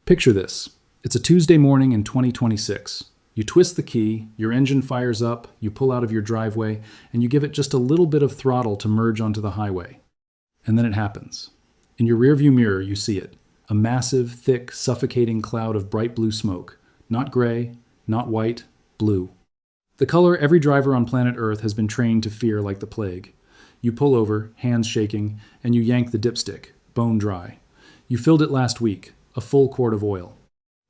Picture this. It's a Tuesday morning in 2026. You twist the key, your engine fires up, you pull out of your driveway, and you give it just a little bit of throttle to merge onto the highway. And then it happens. In your rearview mirror, you see it. A massive, thick, suffocating cloud of bright blue smoke. Not gray, not white, blue. The color every driver on planet Earth has been trained to fear like the plague. You pull over, hands shaking, and you yank the dipstick, bone dry. You filled it last week, a full quart of oil.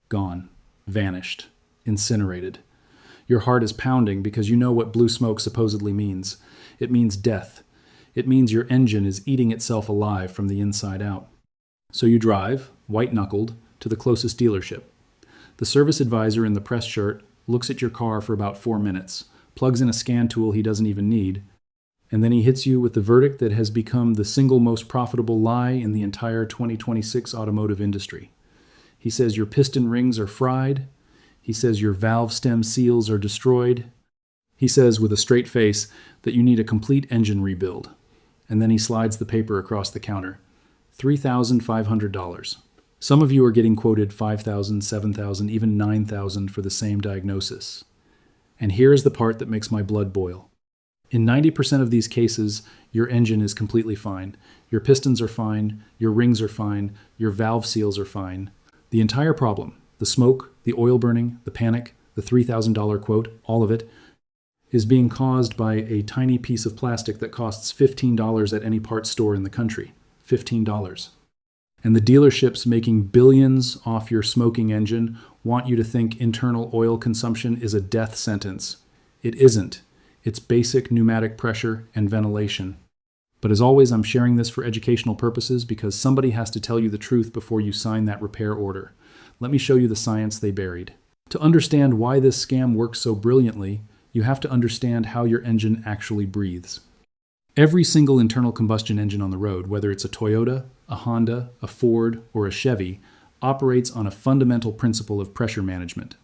Gone. Vanished. Incinerated. Your heart is pounding because you know what blue smoke supposedly means. It means death. It means your engine is eating itself alive from the inside out. So you drive, white-knuckled, to the closest dealership. The service advisor in the press shirt looks at your car for about 4 minutes, plugs in a scan tool he doesn't even need, and then he hits you with the verdict that has become the single most profitable lie in the entire 2026 automotive industry. He says your piston rings are fried. He says your valve stem seals are destroyed. He says with a straight face that you need a complete engine rebuild. And then he slides the paper across the counter. $3,500. Some of you are getting quoted $5,000, $7,000, even $9,000 for the same diagnosis. And here is the part that makes my blood boil. In 90% of these cases, your engine is completely fine. Your pistons are fine, your rings are fine, your valve seals are fine. The entire problem, the smoke, the oil burning, the panic, the $3,000 quote, all of it, is being caused by a tiny piece of plastic that costs $15 at any parts store in the country. $15. And the dealerships making billions off your smoking engine want you to think internal oil consumption is a death sentence. It isn't. It's basic pneumatic pressure and ventilation. But as always, I'm sharing this for educational purposes because somebody has to tell you the truth before you sign that repair order. Let me show you the science they buried. To understand why this scam works so brilliantly, you have to understand how your engine actually breathes. Every single internal combustion engine on the road, whether it's a Toyota, a Honda, a Ford, or a Chevy, operates on a fundamental principle of pressure management.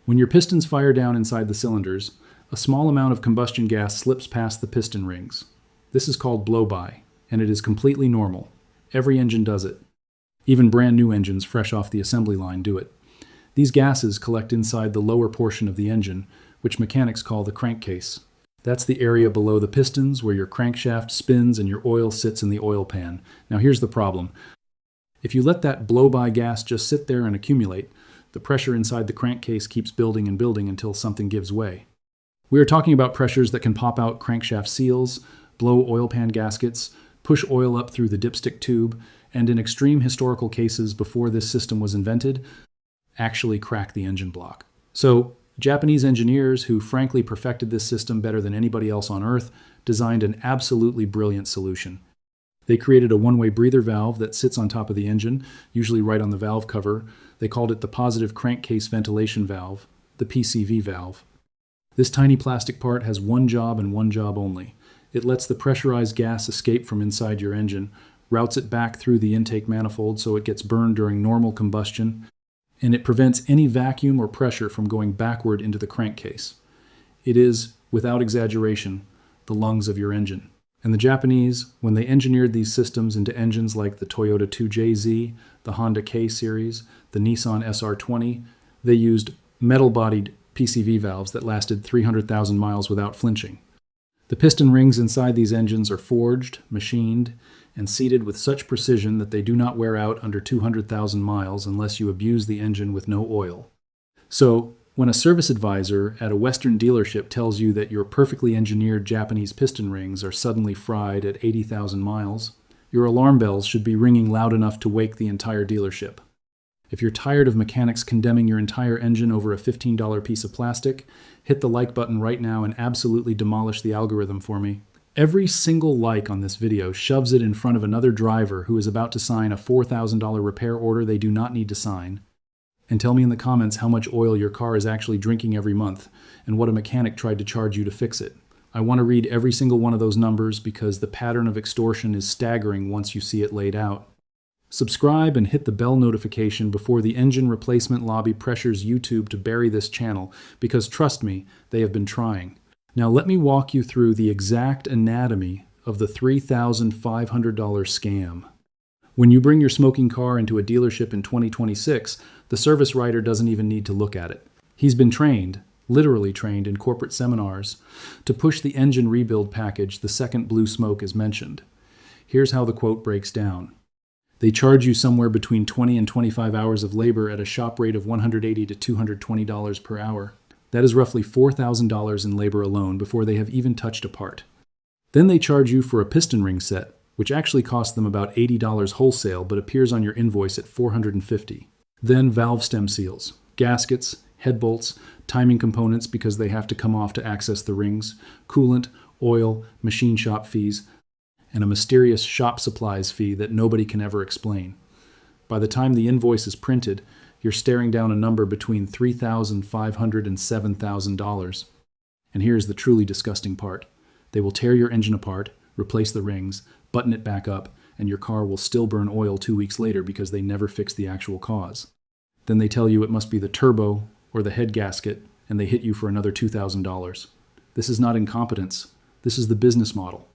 When your pistons fire down inside the cylinders, a small amount of combustion gas slips past the piston rings. This is called blow-by, and it is completely normal. Every engine does it. Even brand new engines fresh off the assembly line do it. These gases collect inside the lower portion of the engine, which mechanics call the crankcase. That's the area below the pistons where your crankshaft spins and your oil sits in the oil pan. Now here's the problem. If you let that blow-by gas just sit there and accumulate, the pressure inside the crankcase keeps building and building until something gives way. We are talking about pressures that can pop out crankshaft seals, blow oil pan gaskets, push oil up through the dipstick tube, and in extreme historical cases before this system was invented, actually crack the engine block. So, Japanese engineers who frankly perfected this system better than anybody else on Earth designed an absolutely brilliant solution. They created a one-way breather valve that sits on top of the engine, usually right on the valve cover. They called it the positive crankcase ventilation valve, the PCV valve. This tiny plastic part has one job and one job only. It lets the pressurized gas escape from inside your engine, routes it back through the intake manifold so it gets burned during normal combustion, and it prevents any vacuum or pressure from going backward into the crankcase. It is, without exaggeration, the lungs of your engine. And the Japanese, when they engineered these systems into engines like the Toyota 2JZ, the Honda K series, the Nissan SR20, they used metal-bodied PCV valves that lasted 300,000 miles without flinching. The piston rings inside these engines are forged, machined, and seated with such precision that they do not wear out under 200,000 miles unless you abuse the engine with no oil. So, when a service advisor at a Western dealership tells you that your perfectly engineered Japanese piston rings are suddenly fried at 80,000 miles, your alarm bells should be ringing loud enough to wake the entire dealership. If you're tired of mechanics condemning your entire engine over a $15 piece of plastic, hit the like button right now and absolutely demolish the algorithm for me. Every single like on this video shoves it in front of another driver who is about to sign a $4,000 repair order they do not need to sign. And tell me in the comments how much oil your car is actually drinking every month and what a mechanic tried to charge you to fix it. I want to read every single one of those numbers because the pattern of extortion is staggering once you see it laid out. Subscribe and hit the bell notification before the engine replacement lobby pressures YouTube to bury this channel, because trust me, they have been trying. Now let me walk you through the exact anatomy of the $3,500 scam. When you bring your smoking car into a dealership in 2026, the service writer doesn't even need to look at it. He's been trained, literally trained in corporate seminars, to push the engine rebuild package the second blue smoke is mentioned. Here's how the quote breaks down. They charge you somewhere between 20 and 25 hours of labor at a shop rate of $180 to $220 per hour. That is roughly $4,000 in labor alone before they have even touched a part. Then they charge you for a piston ring set, which actually costs them about $80 wholesale but appears on your invoice at $450. Then valve stem seals, gaskets, head bolts, timing components because they have to come off to access the rings, coolant, oil, machine shop fees, and a mysterious shop supplies fee that nobody can ever explain. By the time the invoice is printed, you're staring down a number between $3,500 and $7,000. And here's the truly disgusting part. They will tear your engine apart, replace the rings, button it back up, and your car will still burn oil 2 weeks later because they never fixed the actual cause. Then they tell you it must be the turbo or the head gasket, and they hit you for another $2,000. This is not incompetence. This is the business model.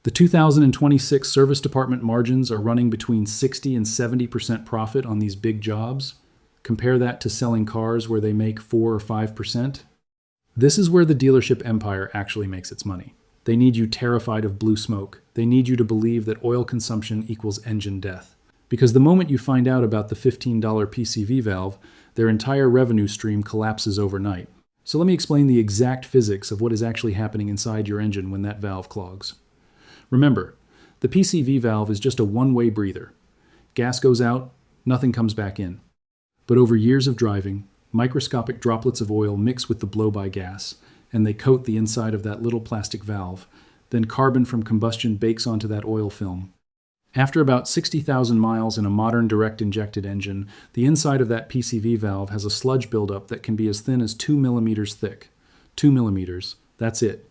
The 2026 service department margins are running between 60 and 70% profit on these big jobs. Compare that to selling cars where they make 4 or 5%. This is where the dealership empire actually makes its money. They need you terrified of blue smoke. They need you to believe that oil consumption equals engine death. Because the moment you find out about the $15 PCV valve, their entire revenue stream collapses overnight. So let me explain the exact physics of what is actually happening inside your engine when that valve clogs. Remember, the PCV valve is just a one-way breather. Gas goes out, nothing comes back in. But over years of driving, microscopic droplets of oil mix with the blow-by gas, and they coat the inside of that little plastic valve. Then carbon from combustion bakes onto that oil film. After about 60,000 miles in a modern direct-injected engine, the inside of that PCV valve has a sludge buildup that can be as thin as 2 millimeters thick. 2 millimeters, that's it.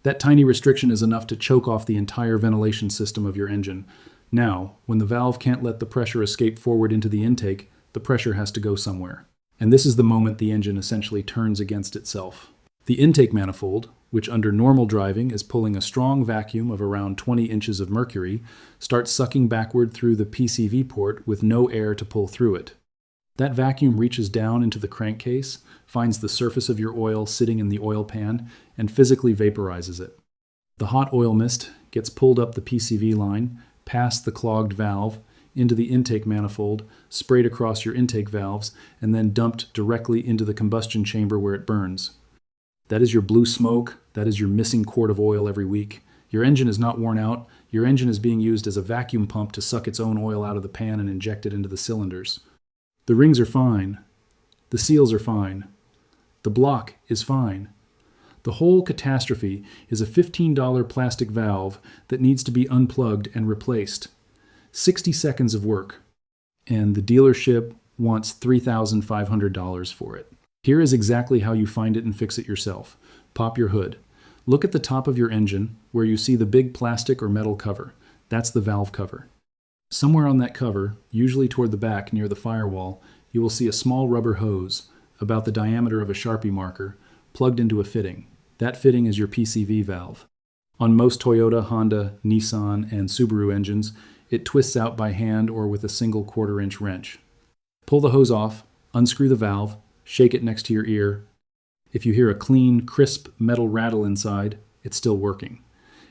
That tiny restriction is enough to choke off the entire ventilation system of your engine. Now, when the valve can't let the pressure escape forward into the intake, the pressure has to go somewhere. And this is the moment the engine essentially turns against itself. The intake manifold, which under normal driving is pulling a strong vacuum of around 20 inches of mercury, starts sucking backward through the PCV port with no air to pull through it. That vacuum reaches down into the crankcase, finds the surface of your oil sitting in the oil pan, and physically vaporizes it. The hot oil mist gets pulled up the PCV line, past the clogged valve, into the intake manifold, sprayed across your intake valves, and then dumped directly into the combustion chamber where it burns. That is your blue smoke. That is your missing quart of oil every week. Your engine is not worn out. Your engine is being used as a vacuum pump to suck its own oil out of the pan and inject it into the cylinders. The rings are fine. The seals are fine. The block is fine. The whole catastrophe is a $15 plastic valve that needs to be unplugged and replaced. 60 seconds of work. And the dealership wants $3,500 for it. Here is exactly how you find it and fix it yourself. Pop your hood. Look at the top of your engine where you see the big plastic or metal cover. That's the valve cover. Somewhere on that cover, usually toward the back near the firewall, you will see a small rubber hose, about the diameter of a Sharpie marker, plugged into a fitting. That fitting is your PCV valve. On most Toyota, Honda, Nissan, and Subaru engines, it twists out by hand or with a single 1/4-inch wrench. Pull the hose off, unscrew the valve, shake it next to your ear. If you hear a clean, crisp metal rattle inside, it's still working.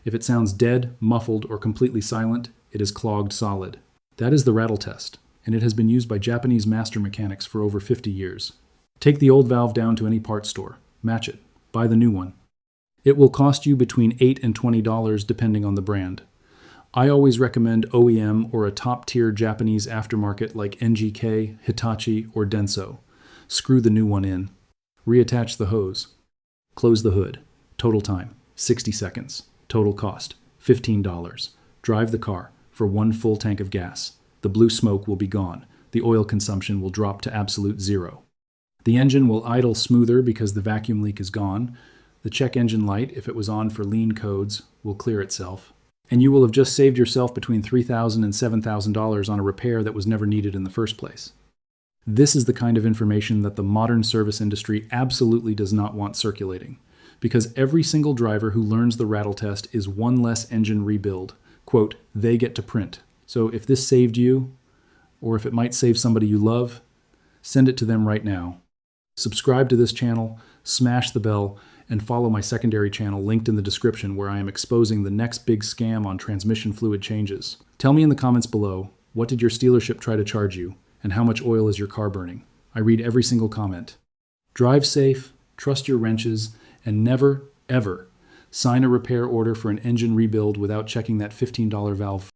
If it sounds dead, muffled, or completely silent, it is clogged solid. That is the rattle test, and it has been used by Japanese master mechanics for over 50 years. Take the old valve down to any parts store, match it, buy the new one. It will cost you between $8 and $20 depending on the brand. I always recommend OEM or a top-tier Japanese aftermarket like NGK, Hitachi, or Denso. Screw the new one in. Reattach the hose. Close the hood. Total time, 60 seconds. Total cost, $15. Drive the car for 1 full tank of gas. The blue smoke will be gone. The oil consumption will drop to absolute zero. The engine will idle smoother because the vacuum leak is gone. The check engine light, if it was on for lean codes, will clear itself. And you will have just saved yourself between $3,000 and $7,000 on a repair that was never needed in the first place. This is the kind of information that the modern service industry absolutely does not want circulating, because every single driver who learns the rattle test is one less engine rebuild. Quote, they get to print. So if this saved you, or if it might save somebody you love, send it to them right now. Subscribe to this channel, smash the bell, and follow my secondary channel linked in the description where I am exposing the next big scam on transmission fluid changes. Tell me in the comments below, what did your Stealership try to charge you, and how much oil is your car burning? I read every single comment. Drive safe, trust your wrenches, and never, ever sign a repair order for an engine rebuild without checking that $15 valve